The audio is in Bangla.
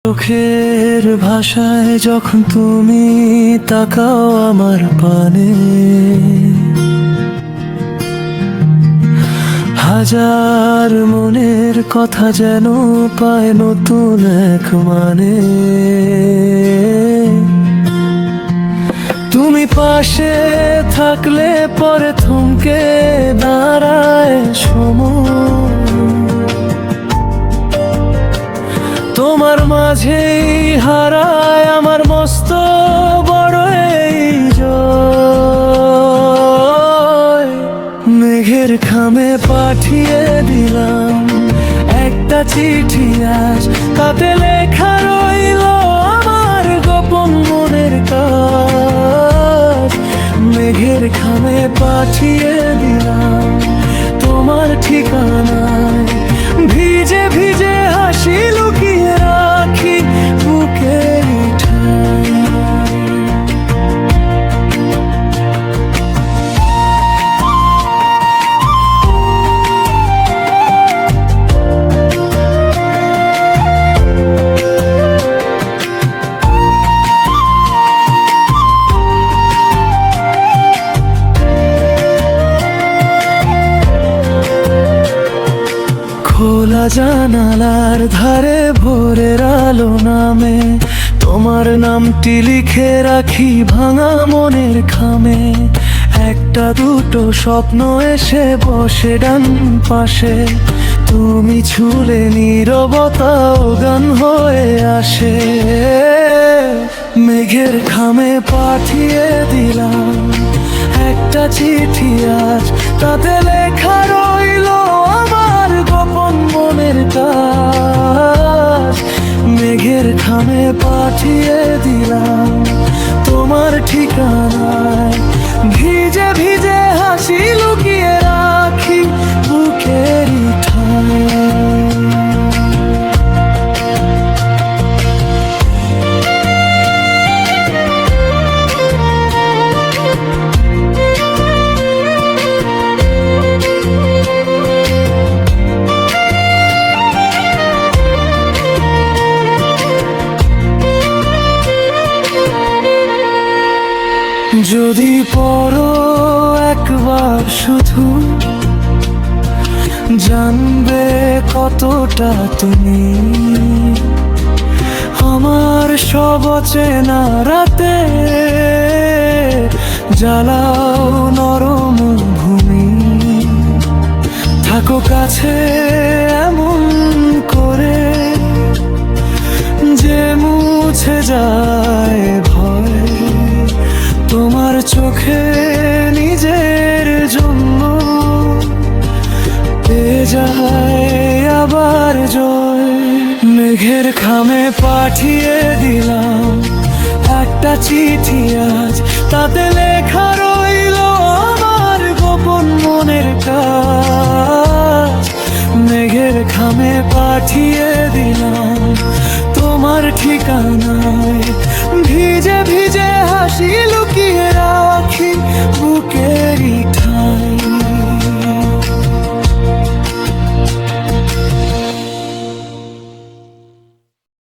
চোখের ভাষায় যখন তুমি তাকাও আমার পানে, হাজার মনের কথা যেন পায় নতুন এক মানে। তুমি পাশে থাকলে পরে থমকে দাঁড়ায় সময়, তোমার মাঝেই হারায় আমার মস্ত বড় এই জয়। মেঘের খামে পাঠিয়ে দিলাম একটা চিঠি আজ, তাতে লেখা রইল আমার গোপন মনের কাজ। মেঘের খামে পাঠিয়ে দিলাম তোমার ঠিকানায়, ভিজে ভিজে হাসি লুকিয়ে রাখি বুকের ঠায়। খোলা জানালার ধারে ভোরের আলো নামে, তোমার নামটি লিখে রাখি ভাঙা মনের খামে। একটা দুটো স্বপ্ন এসে বসে ডান পাশে, তুমি ছুলে নীরবতাও গান হয়ে আসে। মেঘের খামে পাঠিয়ে দিলাম একটা চিঠি আজ, তাতে লেখা রইল আমার গোপন মনের কাজ। মেঘের খামে পাঠিয়ে দিলাম তোমার ঠিকানায়, ভিজে ভিজে হাসি লুকিয়ে রাখি বুকের ঠায়। যদি পড়ো একবার শুধু, জানবে কতটা তুমি আমার সব অচেনা রাতে। জ্বালাও নরম ভূমি, থাকো কাছে এমন করে যে মুছে যায় ভয়। তোমার চোখে নিজের জন্য পেয়ে যায় আবার জয়। মেঘের খামে পাঠিয়ে দিলাম একটা চিঠি আজ, তাতে লেখা রইল আমার গোপন মনের কাজ। মেঘের খামে পাঠিয়ে